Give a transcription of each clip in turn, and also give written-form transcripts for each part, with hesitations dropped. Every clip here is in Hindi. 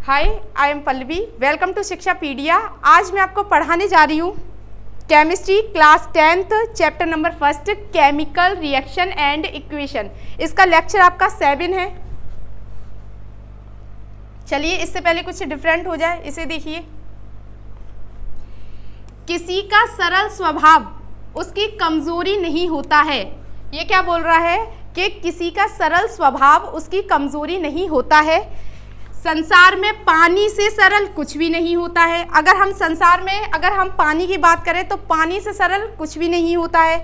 Hi, I am Pallavi. Welcome to Shikshapedia. आज मैं आपको पढ़ाने जा रही हूँ chemistry class 10th chapter number 1 chemical reaction and equation. इसका लेक्चर आपका 7 है। चलिए इससे पहले कुछ डिफरेंट हो जाए, इसे देखिए। किसी का सरल स्वभाव उसकी कमजोरी नहीं होता है। ये क्या बोल रहा है कि किसी का सरल स्वभाव उसकी कमजोरी नहीं होता है। संसार में पानी से सरल कुछ भी नहीं होता है। अगर हम संसार में अगर हम पानी की बात करें तो पानी से सरल कुछ भी नहीं होता है,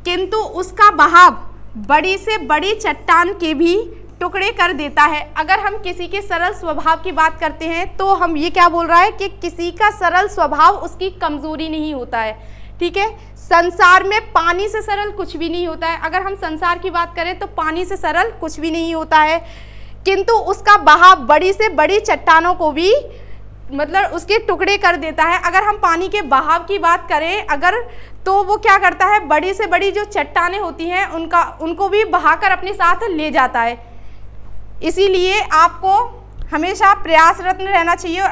किंतु उसका बहाव बड़ी से बड़ी चट्टान के भी टुकड़े कर देता है। अगर हम किसी के सरल स्वभाव की बात करते हैं तो हम ये क्या बोल रहा है कि किसी का सरल स्वभाव उसकी कमजोरी नहीं होता है। ठीक है, संसार में पानी से सरल कुछ भी नहीं होता है। अगर हम संसार की बात करें तो पानी से सरल कुछ भी नहीं होता है, किंतु उसका बहाव बड़ी से बड़ी चट्टानों को भी मतलब उसके टुकड़े कर देता है। अगर हम पानी के बहाव की बात करें तो वो क्या करता है, बड़ी से बड़ी जो चट्टानें होती हैं उनको भी बहाकर अपने साथ ले जाता है। इसीलिए आपको हमेशा प्रयासरत रहना चाहिए और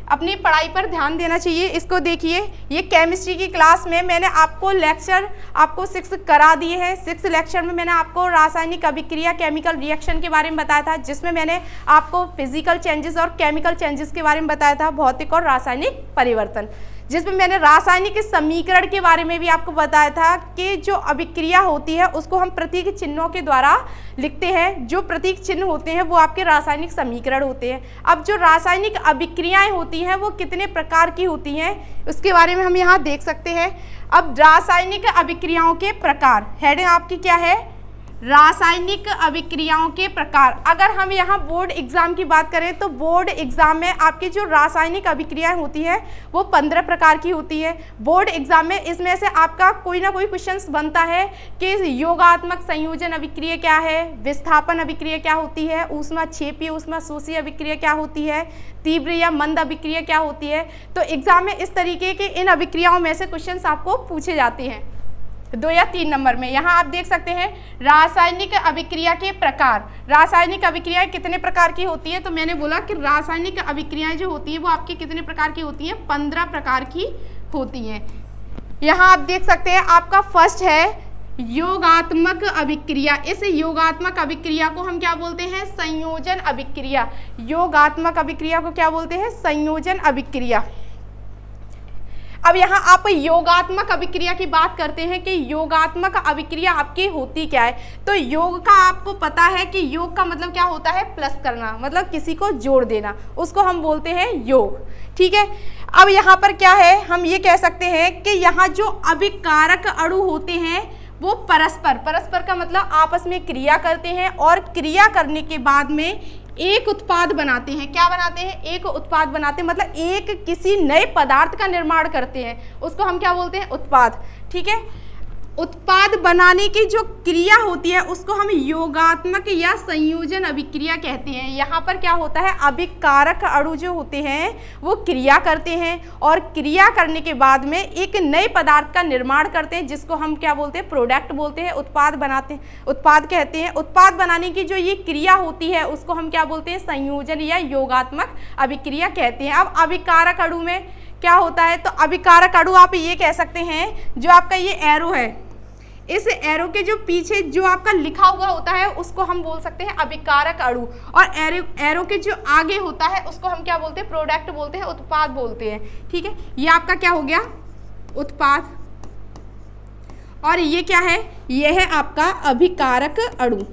अपनी पढ़ाई पर ध्यान देना चाहिए। इसको देखिए, ये केमिस्ट्री की क्लास में मैंने आपको लेक्चर 6 करा दिए हैं। 6 लेक्चर में मैंने आपको रासायनिक अभिक्रिया केमिकल रिएक्शन के बारे में बताया था, जिसमें मैंने आपको फिजिकल चेंजेस और केमिकल चेंजेस के बारे में बताया था, भौतिक और रासायनिक परिवर्तन। जिसमें मैंने रासायनिक समीकरण के बारे में भी आपको बताया था कि जो अभिक्रिया होती है उसको हम प्रतीक चिन्हों के द्वारा लिखते हैं। जो प्रतीक चिन्ह होते हैं वो आपके रासायनिक समीकरण होते हैं। अब जो रासायनिक अभिक्रियाएं होती हैं वो कितने प्रकार की होती हैं उसके बारे में हम यहाँ देख सकते हैं। अब रासायनिक अभिक्रियाओं के प्रकार, हेडिंग आपकी क्या है, रासायनिक अभिक्रियाओं के प्रकार। अगर हम यहाँ बोर्ड एग्जाम की बात करें तो बोर्ड एग्जाम में आपकी जो रासायनिक अभिक्रियाएं होती हैं वो 15 प्रकार की होती है। बोर्ड एग्जाम में इसमें से आपका कोई ना कोई क्वेश्चन बनता है कि योगात्मक संयोजन अभिक्रिया क्या है, विस्थापन अभिक्रिया क्या होती है, ऊष्माक्षेपीय ऊष्मा शोषी अभिक्रिया क्या होती है, तीव्र या मंद अभिक्रिया क्या होती है। तो एग्जाम में इस तरीके के इन अभिक्रियाओं में से क्वेश्चन आपको पूछे जाते हैं 2 या 3 नंबर में। यहाँ आप देख सकते हैं रासायनिक अभिक्रिया के प्रकार। रासायनिक अभिक्रियाएं कितने प्रकार की होती है, तो मैंने बोला कि रासायनिक अभिक्रियाएं जो होती हैं वो आपकी कितने प्रकार की होती हैं, 15 प्रकार की होती हैं। यहाँ आप देख सकते हैं आपका फर्स्ट है योगात्मक अभिक्रिया। इस योगात्मक अभिक्रिया को हम क्या बोलते हैं, संयोजन अभिक्रिया। योगात्मक अभिक्रिया को क्या बोलते हैं, संयोजन अभिक्रिया। अब यहाँ आप योगात्मक अभिक्रिया की बात करते हैं कि योगात्मक अभिक्रिया आपकी होती क्या है। तो योग का आपको पता है कि योग का मतलब क्या होता है, प्लस करना, मतलब किसी को जोड़ देना, उसको हम बोलते हैं योग। ठीक है, अब यहाँ पर क्या है, हम ये कह सकते हैं कि यहाँ जो अभिकारक अणु होते हैं वो परस्पर का मतलब आपस में क्रिया करते हैं और क्रिया करने के बाद में एक उत्पाद बनाते हैं। क्या बनाते हैं, एक उत्पाद बनाते हैं, मतलब एक किसी नए पदार्थ का निर्माण करते हैं, उसको हम क्या बोलते हैं, उत्पाद। ठीक है, उत्पाद बनाने की जो क्रिया होती है उसको हम योगात्मक या संयोजन अभिक्रिया कहते हैं। यहाँ पर क्या होता है, अभिकारक अणु जो होते हैं वो क्रिया करते हैं और क्रिया करने के बाद में एक नए पदार्थ का निर्माण करते हैं, जिसको हम क्या बोलते हैं, प्रोडक्ट बोलते हैं, उत्पाद बनाते हैं, उत्पाद कहते हैं। उत्पाद बनाने की जो ये क्रिया होती है उसको हम क्या बोलते हैं, संयोजन या योगात्मक अभिक्रिया कहते हैं। अब अभिकारक अणु में क्या होता है, तो अभिकारक अणु आप ये कह सकते हैं, जो आपका ये एरो है, इस एरो के जो पीछे जो आपका लिखा हुआ होता है उसको हम बोल सकते हैं अभिकारक अणु, और एरो के जो आगे होता है उसको हम क्या बोलते हैं, प्रोडक्ट बोलते हैं, उत्पाद बोलते हैं। ठीक है, ये आपका क्या हो गया, उत्पाद। और ये क्या है, ये है आपका अभिकारक अणु।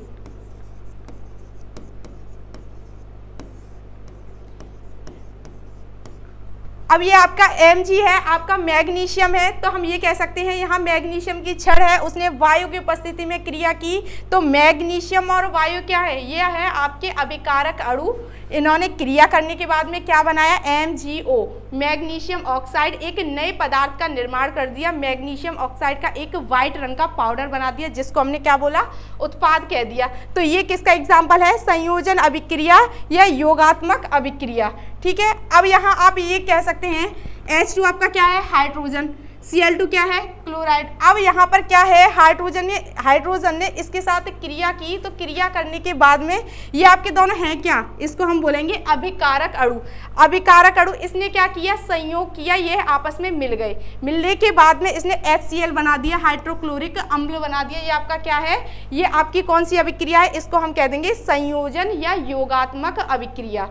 अब ये आपका Mg है, आपका मैग्नीशियम है, तो हम ये कह सकते हैं यहाँ मैग्नीशियम की छड़ है, उसने वायु की उपस्थिति में क्रिया की, तो मैग्नीशियम और वायु क्या है, ये है आपके अभिकारक अणु। इन्होंने क्रिया करने के बाद में क्या बनाया, MgO, मैग्नीशियम ऑक्साइड, एक नए पदार्थ का निर्माण कर दिया। मैग्नीशियम ऑक्साइड का एक वाइट रंग का पाउडर बना दिया, जिसको हमने क्या बोला, उत्पाद कह दिया। तो ये किसका एग्जाम्पल है, संयोजन अभिक्रिया या योगात्मक अभिक्रिया। ठीक है, अब यहाँ आप ये कह सकते हैं H2 आपका क्या है, हाइड्रोजन। Cl2 क्या है, क्लोराइड। अब यहाँ पर क्या है, हाइड्रोजन ने इसके साथ क्रिया की, तो क्रिया करने के बाद में ये आपके दोनों हैं क्या, इसको हम बोलेंगे अभिकारक अणु। अभिकारक अणु, इसने क्या किया, संयोग किया, ये आपस में मिल गए। मिलने के बाद में इसने HCl बना दिया, हाइड्रोक्लोरिक अम्ल बना दिया। ये आपका क्या है, ये आपकी कौन सी अभिक्रिया है, इसको हम कह देंगे संयोजन या योगात्मक अभिक्रिया।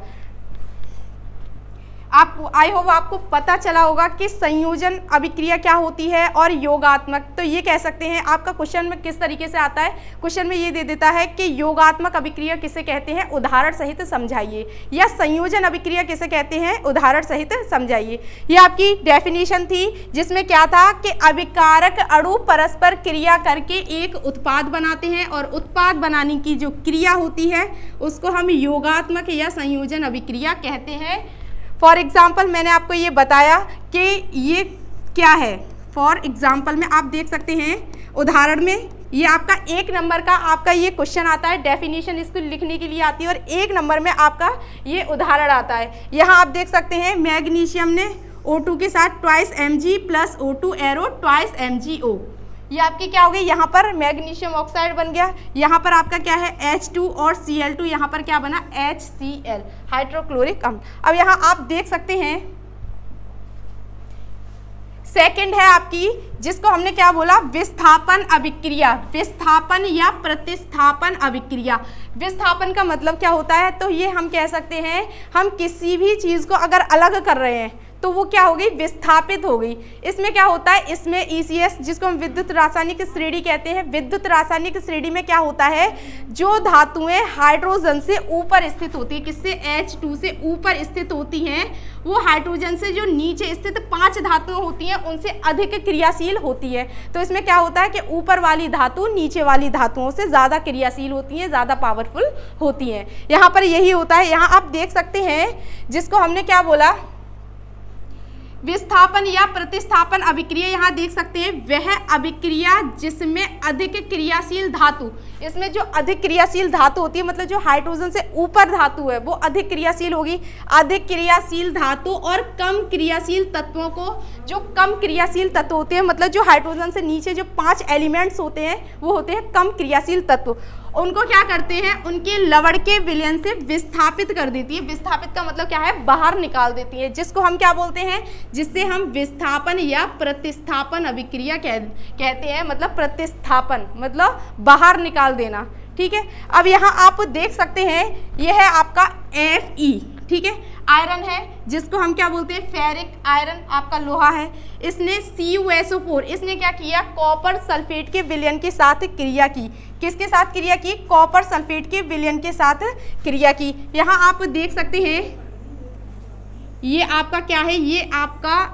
आप आई होप आपको पता चला होगा कि संयोजन अभिक्रिया क्या होती है और योगात्मक। तो ये कह सकते हैं, आपका क्वेश्चन में किस तरीके से आता है, क्वेश्चन में ये दे देता है कि योगात्मक अभिक्रिया किसे कहते हैं, उदाहरण सहित समझाइए, या संयोजन अभिक्रिया किसे कहते हैं, उदाहरण सहित समझाइए। ये आपकी डेफिनेशन थी, जिसमें क्या था कि अभिकारक अणु परस्पर क्रिया करके एक उत्पाद बनाते हैं, और उत्पाद बनाने की जो क्रिया होती है उसको हम योगात्मक या संयोजन अभिक्रिया कहते हैं। फॉर एग्जाम्पल मैंने आपको ये बताया कि ये क्या है। फॉर एग्जाम्पल में आप देख सकते हैं, उदाहरण में ये आपका 1 नंबर का आपका ये क्वेश्चन आता है, डेफिनेशन इसको लिखने के लिए आती है, और 1 नंबर में आपका ये उदाहरण आता है। यहाँ आप देख सकते हैं, मैग्नीशियम ने O2 के साथ 2 Mg + O2 एरो 2 MgO, ये आपकी क्या हो गई, यहाँ पर मैग्नीशियम ऑक्साइड बन गया। यहाँ पर आपका क्या है, H2 और Cl2, यहाँ पर क्या बना, HCl, हाइड्रोक्लोरिक अम्ल। अब यहाँ आप देख सकते हैं, सेकंड है आपकी, जिसको हमने क्या बोला, विस्थापन अभिक्रिया, विस्थापन या प्रतिस्थापन अभिक्रिया। विस्थापन का मतलब क्या होता है, तो ये हम कह सकते हैं, हम किसी भी चीज़ को अगर अलग कर रहे हैं तो वो क्या हो गई, विस्थापित हो गई। इसमें क्या होता है, इसमें ECS, जिसको हम विद्युत रासायनिक श्रेणी कहते हैं, विद्युत रासायनिक श्रेणी में क्या होता है, जो धातुएं हाइड्रोजन से ऊपर स्थित होती है, किससे, H2 से ऊपर स्थित होती हैं, वो हाइड्रोजन से जो नीचे स्थित 5 धातुएं होती हैं उनसे अधिक क्रियाशील होती है। तो इसमें क्या होता है कि ऊपर वाली धातु नीचे वाली धातुओं से ज़्यादा क्रियाशील होती हैं, ज़्यादा पावरफुल होती हैं। यहाँ पर यही होता है। यहाँ आप देख सकते हैं, जिसको हमने क्या बोला, विस्थापन या प्रतिस्थापन अभिक्रिया। यहाँ देख सकते हैं, वह अभिक्रिया जिसमें अधिक क्रियाशील धातु, इसमें जो अधिक क्रियाशील धातु होती है, मतलब जो हाइड्रोजन से ऊपर धातु है वो अधिक क्रियाशील होगी। अधिक क्रियाशील धातु और कम क्रियाशील तत्वों को, जो कम क्रियाशील तत्व होते हैं, मतलब जो हाइड्रोजन से नीचे जो 5 एलिमेंट्स होते हैं वो होते हैं कम क्रियाशील तत्व, उनको क्या करते हैं, उनके लवण के विलयन से विस्थापित कर देती है। विस्थापित का मतलब क्या है, बाहर निकाल देती है, जिसको हम क्या बोलते हैं, जिससे हम विस्थापन या प्रतिस्थापन अभिक्रिया कहते हैं। मतलब प्रतिस्थापन मतलब बाहर निकाल देना, ठीक है। अब यहाँ आप देख सकते हैं, यह है आपका Fe, ठीक है, आयरन है, जिसको हम क्या बोलते हैं, फेरिक आयरन, आपका लोहा है। इसने CuSO4, इसने क्या किया, कॉपर सल्फेट के विलयन के साथ क्रिया की। किसके साथ क्रिया की, कॉपर सल्फेट के विलयन के साथ क्रिया की। यहाँ आप देख सकते हैं, ये आपका क्या है, ये आपका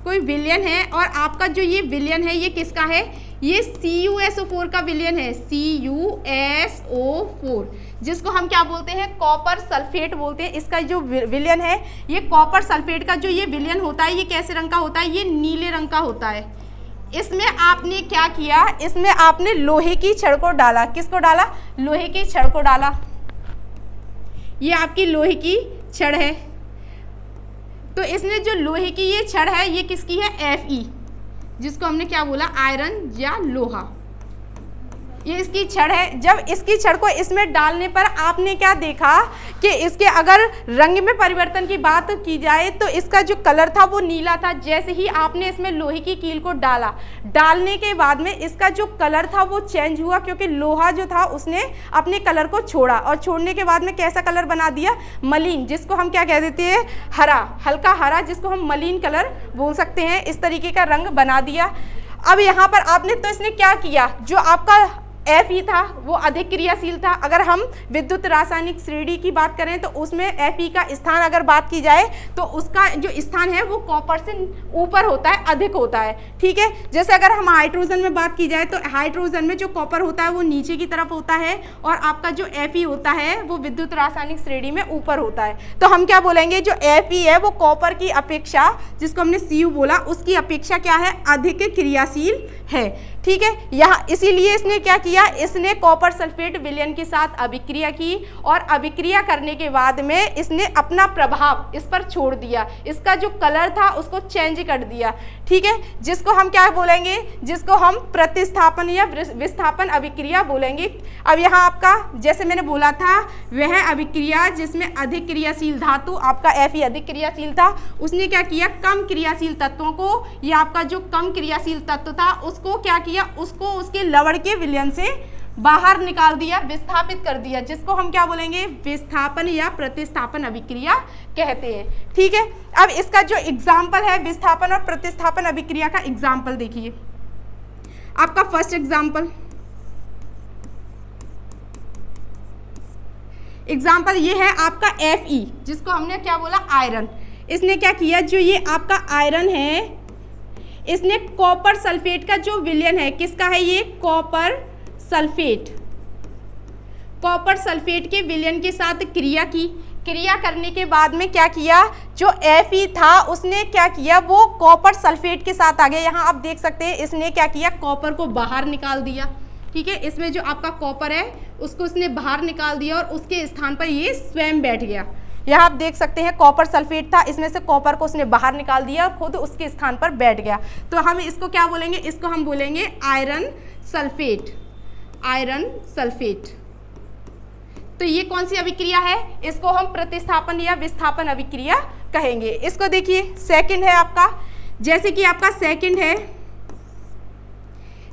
कोई विलयन है, और आपका जो ये विलयन है ये किसका है, ये CuSO4 का विलयन है, CuSO4, जिसको हम क्या बोलते हैं, कॉपर सल्फेट बोलते हैं। इसका जो विलयन है, ये कॉपर सल्फेट का जो ये विलयन होता है, ये कैसे रंग का होता है, ये नीले रंग का होता है। इसमें आपने क्या किया, इसमें आपने लोहे की छड़ को डाला। किसको डाला, लोहे की छड़ को डाला। ये आपकी लोहे की छड़ है, तो इसने जो लोहे की ये छड़ है, ये किसकी है, Fe, जिसको हमने क्या बोला, आयरन या लोहा। ये इसकी छड़ है। जब इसकी छड़ को इसमें डालने पर आपने क्या देखा कि इसके अगर रंग में परिवर्तन की बात की जाए तो इसका जो कलर था वो नीला था। जैसे ही आपने इसमें लोहे की कील को डाला, डालने के बाद में इसका जो कलर था वो चेंज हुआ, क्योंकि लोहा जो था उसने अपने कलर को छोड़ा, और छोड़ने के बाद में कैसा कलर बना दिया, मलिन, जिसको हम क्या कह देते हैं, हरा, हल्का हरा, जिसको हम मलिन कलर बोल सकते हैं। इस तरीके का रंग बना दिया। अब यहाँ पर आपने तो इसने क्या किया, जो आपका Fe था वो अधिक क्रियाशील था। अगर हम विद्युत रासायनिक श्रेणी की बात करें तो उसमें Fe का स्थान अगर बात की जाए तो उसका जो स्थान है वो कॉपर से ऊपर होता है, अधिक होता है, ठीक है। जैसे अगर हम हाइड्रोजन में बात की जाए तो हाइड्रोजन में जो कॉपर होता है वो नीचे की तरफ होता है, और आपका जो Fe होता है वो विद्युत रासायनिक श्रेणी में ऊपर होता है। तो हम क्या बोलेंगे, जो Fe है वो कॉपर की अपेक्षा, जिसको हमने Cu बोला, उसकी अपेक्षा क्या है, अधिक क्रियाशील है, ठीक है। यहाँ इसीलिए इसने क्या किया, इसने कॉपर सल्फेट विलयन के साथ अभिक्रिया की और अभिक्रिया करने के बाद में इसने अपना प्रभाव इस पर छोड़ दिया, इसका जो कलर था उसको चेंज कर दिया, ठीक है, जिसको हम क्या बोलेंगे, जिसको हम प्रतिस्थापन या विस्थापन अभिक्रिया बोलेंगे। अब यहाँ आपका जैसे मैंने बोला था, वह अभिक्रिया जिसमें अधिक क्रियाशील धातु, आपका Fe अधिक क्रियाशील था, उसने क्या किया, कम क्रियाशील तत्वों को, या आपका जो कम क्रियाशील तत्व था उसको क्या किया, उसको उसके लवण के विलयन से बाहर निकाल दिया, विस्थापित कर दिया, जिसको हम क्या बोलेंगे, विस्थापन या प्रतिस्थापन अभिक्रिया कहते हैं, ठीक है। अब इसका जो एग्जाम्पल है विस्थापन और प्रतिस्थापन अभिक्रिया का एग्जाम्पल देखिए। आपका फर्स्ट एग्जाम्पल ये है आपका Fe, जिसको हमने क्या बोला, आयरन। इसने क्या किया, जो ये आपका आयरन है, इसने कॉपर सल्फेट का जो विलयन है, किसका है ये, कॉपर सल्फेट के विलयन के साथ क्रिया की। क्रिया करने के बाद में क्या किया, जो Fe था उसने क्या किया, वो कॉपर सल्फेट के साथ आ गया। यहाँ आप देख सकते हैं इसने क्या किया, कॉपर को बाहर निकाल दिया, ठीक है। इसमें जो आपका कॉपर है उसको उसने बाहर निकाल दिया और उसके स्थान पर ये स्वयं बैठ गया। यहाँ आप देख सकते हैं कॉपर सल्फेट था, इसमें से कॉपर को उसने बाहर निकाल दिया और खुद उसके स्थान पर बैठ गया। तो हम इसको क्या बोलेंगे, इसको हम बोलेंगे आयरन सल्फेट। तो ये कौन सी अभिक्रिया है, इसको हम प्रतिस्थापन या विस्थापन अभिक्रिया कहेंगे। इसको देखिए, सेकंड है आपका, जैसे कि आपका सेकंड है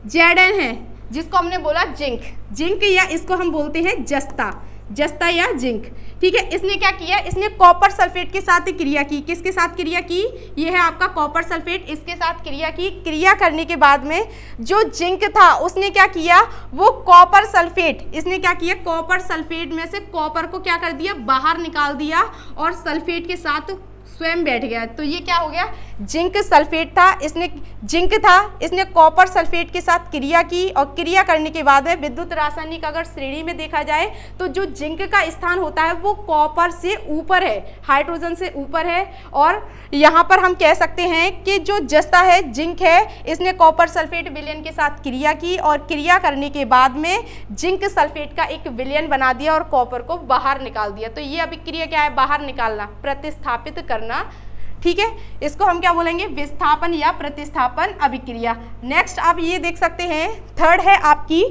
Zn है, जिसको हमने बोला जिंक या इसको हम बोलते हैं जस्ता या जिंक, ठीक है। इसने क्या किया, इसने कॉपर सल्फेट के साथ क्रिया की। किसके साथ क्रिया की, ये है आपका कॉपर सल्फेट, इसके साथ क्रिया की। क्रिया करने के बाद में जो जिंक था उसने क्या किया, वो कॉपर सल्फेट, इसने क्या किया, कॉपर सल्फेट में से कॉपर को क्या कर दिया, बाहर निकाल दिया और सल्फेट के साथ स्वयं बैठ गया। तो ये क्या हो गया, जिंक सल्फेट था, इसने कॉपर सल्फेट के साथ क्रिया की और क्रिया करने के बाद है विद्युत रासायनिक अगर श्रेणी में देखा जाए तो जो जिंक का स्थान होता है वो कॉपर से ऊपर है, हाइड्रोजन से ऊपर है। और यहाँ पर हम कह सकते हैं कि जो जस्ता है, जिंक है, इसने कॉपर सल्फेट विलयन के साथ क्रिया की और क्रिया करने के बाद में जिंक सल्फेट का एक विलयन बना दिया और कॉपर को बाहर निकाल दिया। तो ये अभिक्रिया क्या है, बाहर निकालना, प्रतिस्थापित करना, ठीक है। इसको हम क्या बोलेंगे, विस्थापन या प्रतिस्थापन अभिक्रिया। नेक्स्ट आप ये देख सकते हैं, थर्ड है आपकी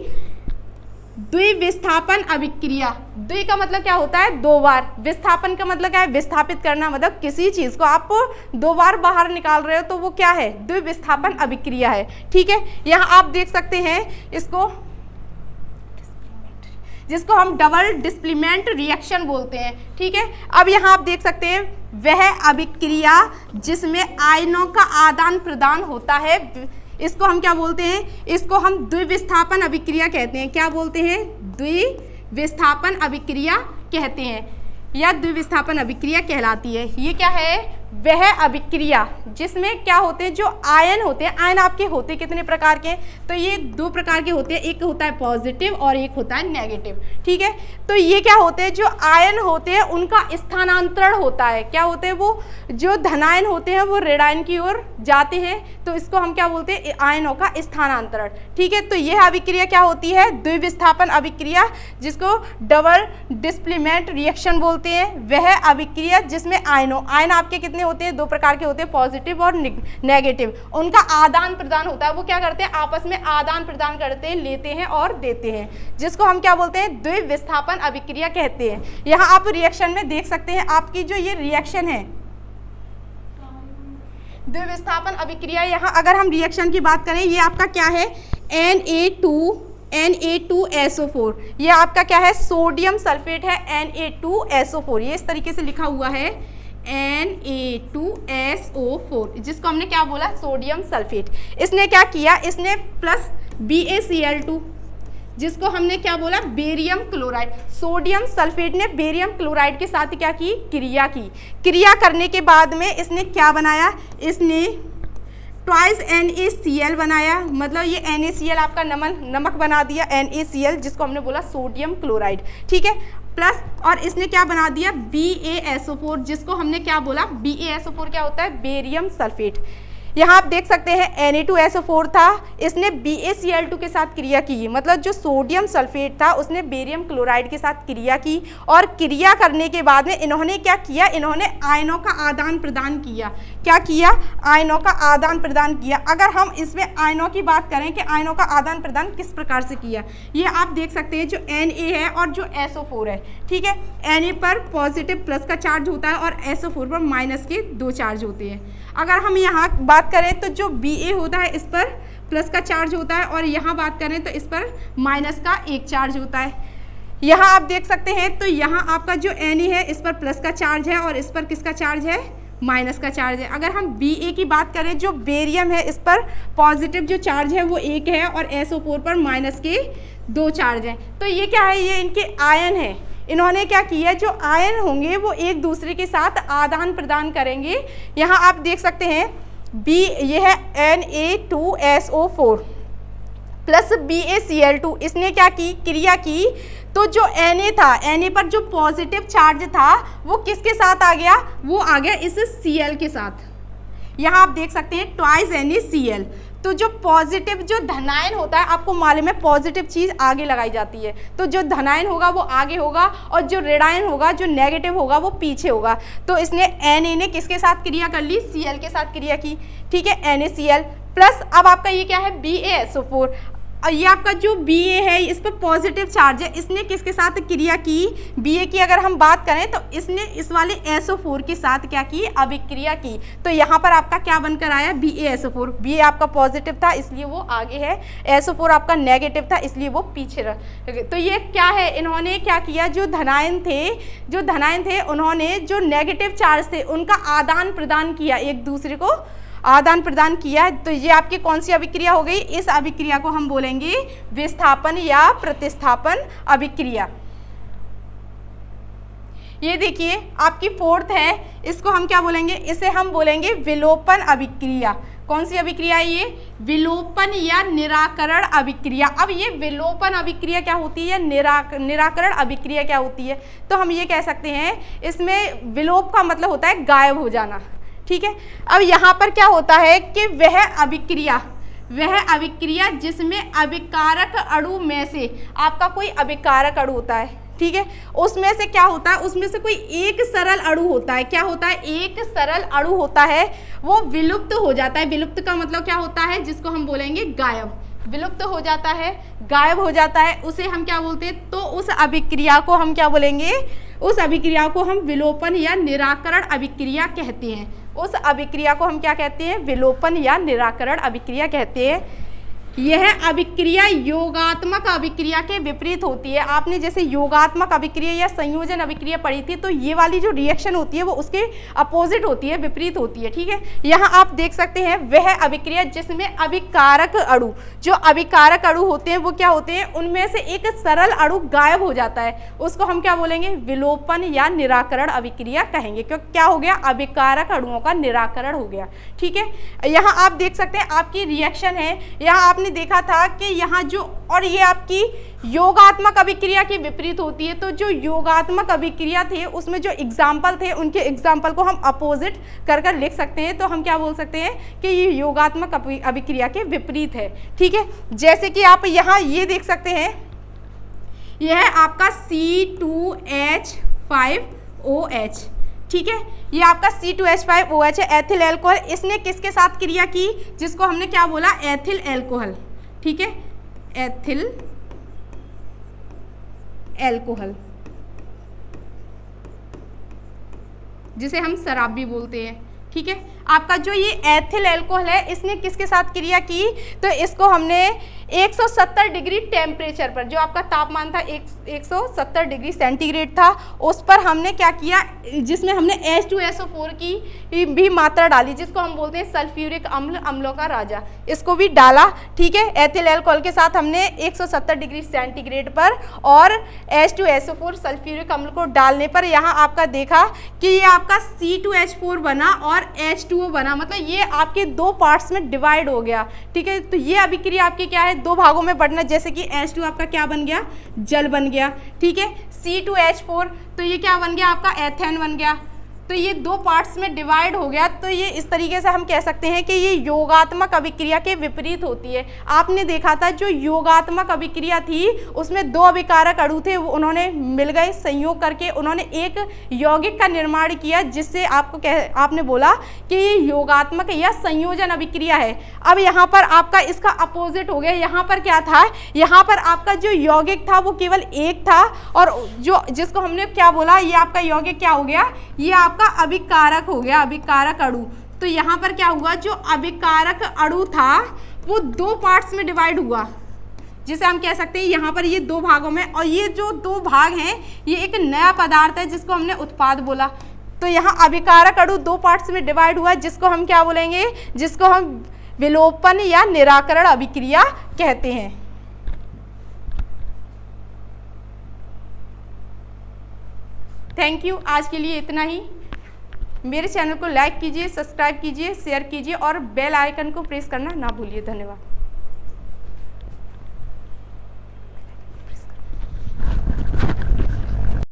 द्विविस्थापन अभिक्रिया। द्वि का मतलब क्या होता है, दो बार। विस्थापन का मतलब क्या है, विस्थापित करना, मतलब किसी चीज को आप दो बार बाहर निकाल रहे हो तो वो क्या है, द्विविस्थापन अभिक्रिया है, ठीक है। यहाँ आप देख सकते हैं इसको, जिसको हम डबल डिस्प्लेसमेंट रिएक्शन बोलते हैं, ठीक है। अब यहाँ आप देख सकते हैं वह अभिक्रिया जिसमें आयनों का आदान प्रदान होता है, इसको हम क्या बोलते हैं, इसको हम द्विविस्थापन अभिक्रिया कहते हैं। क्या बोलते हैं, द्विविस्थापन अभिक्रिया कहते हैं या द्विविस्थापन अभिक्रिया कहलाती है। ये क्या है, वह अभिक्रिया जिसमें क्या होते हैं, जो आयन होते हैं। आयन आपके होते कितने प्रकार के, तो ये दो प्रकार के होते हैं, एक होता है पॉजिटिव और एक होता है नेगेटिव, ठीक है। तो ये क्या होते हैं, जो आयन होते हैं उनका स्थानांतरण होता है। क्या होते हैं, वो जो धनायन होते हैं वो ऋणायन की ओर जाते हैं, तो इसको हम क्या बोलते हैं, आयनों का स्थानांतरण, ठीक है। तो यह अभिक्रिया क्या होती है, द्विविस्थापन अभिक्रिया, जिसको डबल डिस्प्लेसमेंट रिएक्शन बोलते हैं। वह अभिक्रिया जिसमें आयन आपके कितने होते हैं, दो प्रकार के होते हैं, पॉजिटिव और नेगेटिव। उनका आदान प्रदान होता है, वो क्या करते हैं, आपस में आदान प्रदान करते हैं, लेते हैं और देते हैं, जिसको हम क्या बोलते हैं, द्विविस्थापन अभिक्रिया कहते हैं। यहाँ आप रिएक्शन में देख सकते हैं, आपकी जो ये रिएक्शन है द्विविस्थापन अभिक्रिया, यहाँ अगर हम रिएक्शन की बात करें, ये आपका क्या है, Na2SO4, ये आपका क्या है, सोडियम सल्फेट है, Na2SO4, ये इस तरीके से लिखा हुआ है Na2SO4, जिसको हमने क्या बोला, सोडियम सल्फेट। इसने क्या किया, इसने प्लस BaCl2, जिसको हमने क्या बोला, बेरियम क्लोराइड। सोडियम सल्फेट ने बेरियम क्लोराइड के साथ क्या की, क्रिया की। क्रिया करने के बाद में इसने क्या बनाया, इसने ट्वाइस NaCl बनाया, मतलब ये NaCl आपका नमक बना दिया, NaCl, जिसको हमने बोला सोडियम क्लोराइड, ठीक है। प्लस और इसने क्या बना दिया, BaSO4, जिसको हमने क्या बोला, BaSO4 क्या होता है, बेरियम सल्फेट। यहाँ आप देख सकते हैं Na2SO4 था, इसने BaCl2 के साथ क्रिया की, मतलब जो सोडियम सल्फेट था उसने बेरियम क्लोराइड के साथ क्रिया की, और क्रिया करने के बाद में इन्होंने क्या किया, इन्होंने आयनों का आदान प्रदान किया। क्या किया? आयनों का आदान प्रदान किया। अगर हम इसमें आयनों की बात करें कि आयनों का आदान प्रदान किस प्रकार से किया, ये आप देख सकते हैं, जो Na है और जो SO4 है, ठीक है, Na पर पॉजिटिव प्लस का चार्ज होता है और SO4 पर माइनस के 2 चार्ज होते हैं। अगर हम यहाँ बात करें तो जो Ba होता है इस पर प्लस का चार्ज होता है, और यहाँ बात करें तो इस पर माइनस का 1 चार्ज होता है। यहाँ आप देख सकते हैं, तो यहाँ आपका जो Na है इस पर प्लस का चार्ज है और इस पर किसका चार्ज है, माइनस का चार्ज है। अगर हम Ba की बात करें, जो बेरियम है इस पर पॉजिटिव जो चार्ज है वो 1 है और SO4 पर माइनस के 2 चार्ज हैं। तो ये क्या है, ये इनके आयन है। इन्होंने क्या किया, जो आयन होंगे वो एक दूसरे के साथ आदान प्रदान करेंगे। यहाँ आप देख सकते हैं ये है Na2SO4 प्लस BaCl2, इसने क्या की, क्रिया की, तो जो Na था, Na पर जो पॉजिटिव चार्ज था वो किसके साथ आ गया, वो आ गया इस Cl के साथ। यहाँ आप देख सकते हैं ट्वाइस NaCl। तो जो पॉजिटिव, जो धनायन होता है, आपको मालूम है पॉजिटिव चीज़ आगे लगाई जाती है, तो जो धनायन होगा वो आगे होगा और जो ऋणायन होगा, जो नेगेटिव होगा वो पीछे होगा। तो इसने Na ने किसके साथ क्रिया कर ली, Cl के साथ क्रिया की, ठीक है, NaCl प्लस अब आपका ये क्या है, BaSO4। और ये आपका जो Ba है इस पर पॉजिटिव चार्ज है, इसने किसके साथ क्रिया की, Ba की अगर हम बात करें तो इसने इस वाले SO4 के साथ क्या की, अभिक्रिया की। तो यहाँ पर आपका क्या बनकर आया, BaSO4। Ba आपका पॉजिटिव था इसलिए वो आगे है, SO4 आपका नेगेटिव था इसलिए वो पीछे रह। तो ये क्या है, इन्होंने क्या किया, जो धनायन थे उन्होंने जो नेगेटिव चार्ज थे उनका आदान प्रदान किया, एक दूसरे को आदान प्रदान किया। तो ये आपकी कौन सी अभिक्रिया हो गई, इस अभिक्रिया को हम बोलेंगे विस्थापन या प्रतिस्थापन अभिक्रिया। ये देखिए आपकी 4th है, इसको हम क्या बोलेंगे, इसे हम बोलेंगे विलोपन अभिक्रिया। कौन सी अभिक्रिया है ये, विलोपन या निराकरण अभिक्रिया। अब ये विलोपन अभिक्रिया क्या होती है, निराकरण अभिक्रिया क्या होती है, तो हम ये कह सकते हैं इसमें विलोप का मतलब होता है गायब हो जाना, ठीक है। अब यहाँ पर क्या होता है कि वह अभिक्रिया जिसमें अभिकारक अणु में से आपका कोई अभिकारक अणु होता है, ठीक है, उसमें से क्या होता है, उसमें से कोई एक सरल अणु होता है, क्या होता है, एक सरल अणु होता है, वो विलुप्त हो जाता है। विलुप्त का मतलब क्या होता है, जिसको हम बोलेंगे गायब, विलुप्त हो जाता है, गायब हो जाता है, उसे हम क्या बोलते हैं, तो उस अभिक्रिया को हम क्या बोलेंगे, उस अभिक्रिया को हम विलोपन या निराकरण अभिक्रिया कहते हैं। उस अभिक्रिया को हम क्या कहते हैं, विलोपन या निराकरण अभिक्रिया कहते हैं। यह अभिक्रिया योगात्मक अभिक्रिया के विपरीत होती है। आपने जैसे योगात्मक अभिक्रिया या संयोजन अभिक्रिया पढ़ी थी, तो ये वाली जो रिएक्शन होती है वो उसके अपोजिट होती है, विपरीत होती है, ठीक है। यहाँ आप देख सकते हैं वह अभिक्रिया जिसमें अभिकारक अणु, जो अभिकारक अणु होते हैं वो क्या होते हैं, उनमें से एक सरल अणु गायब हो जाता है, उसको हम क्या बोलेंगे, विलोपन या निराकरण अभिक्रिया कहेंगे, क्योंकि क्या हो गया, अभिकारक अणुओं का निराकरण हो गया, ठीक है। यहाँ आप देख सकते हैं आपकी रिएक्शन है, यहाँ आपने देखा था कि यहाँ जो, और ये आपकी योगात्मक अभिक्रिया के विपरीत होती है। तो जो योगात्मक अभिक्रिया थे उसमें जो एग्जाम्पल थे उनके एग्जाम्पल को हम अपोजिट कर लिख सकते हैं, तो हम क्या बोल सकते हैं कि ये योगात्मक अभिक्रिया के विपरीत है, ठीक है। जैसे कि आप यहाँ ये देख सकते हैं, यह है आपका C2H5OH, ठीक है, ये आपका C2H5OH है, एथिल एल्कोहल। इसने किसके साथ क्रिया की, जिसको हमने क्या बोला, एथिल एल्कोहल, ठीक है, एथिल एल्कोहल, जिसे हम शराब भी बोलते हैं, ठीक है। आपका जो ये एथिल एल्कोहल है, इसने किसके साथ क्रिया की, तो इसको हमने 170 डिग्री टेम्परेचर पर, जो आपका तापमान था 170 डिग्री सेंटीग्रेड था, उस पर हमने क्या किया, जिसमें हमने H2SO4 की भी मात्रा डाली, जिसको हम बोलते हैं सल्फ्यूरिक अम्ल, अम्लों का राजा, इसको भी डाला, ठीक है। एथिल एल्कोहल के साथ हमने 170 डिग्री सेंटीग्रेड पर और H2SO4 सल्फ्यूरिक अम्ल को डालने पर यहाँ आपका देखा कि ये आपका C2H4 बना और H2O बना, मतलब ये आपके 2 पार्ट्स में डिवाइड हो गया, ठीक है। तो ये अभिक्रिया आपकी क्या है, 2 भागों में बढ़ना, जैसे कि H2 आपका क्या बन गया, जल बन गया, ठीक है। C2H4 तो ये क्या बन गया, आपका एथेन बन गया, तो ये दो पार्ट्स में डिवाइड हो गया, तो ये इस तरीके से हम कह सकते हैं कि ये योगात्मक अभिक्रिया के विपरीत होती है। आपने देखा था जो योगात्मक अभिक्रिया थी उसमें दो अभिकारक अणु थे, वो उन्होंने मिल गए, संयोग करके उन्होंने एक यौगिक का निर्माण किया, जिससे आपने बोला कि ये योगात्मक या संयोजन अभिक्रिया है। अब यहाँ पर आपका इसका अपोजिट हो गया। यहाँ पर क्या था, यहाँ पर आपका जो यौगिक था वो केवल एक था, और जो जिसको हमने क्या बोला, ये आपका यौगिक क्या हो गया, ये आपका अभिकारक हो गया, अभिकारक अणु। तो यहाँ पर क्या हुआ, जो अभिकारक अणु था वो दो पार्ट्स में डिवाइड हुआ, जिसे हम कह सकते हैं यहाँ पर ये दो भागों में, और ये जो दो भाग हैं ये एक नया पदार्थ है जिसको हमने उत्पाद बोला। तो यहाँ अभिकारक अणु दो पार्ट्स में डिवाइड हुआ, जिसको हम क्या बोलेंगे, जिसको हम विलोपन या निराकरण अभिक्रिया कहते हैं। थैंक यू, आज के लिए इतना ही। मेरे चैनल को लाइक कीजिए, सब्सक्राइब कीजिए, शेयर कीजिए और बेल आइकन को प्रेस करना ना भूलिए। धन्यवाद।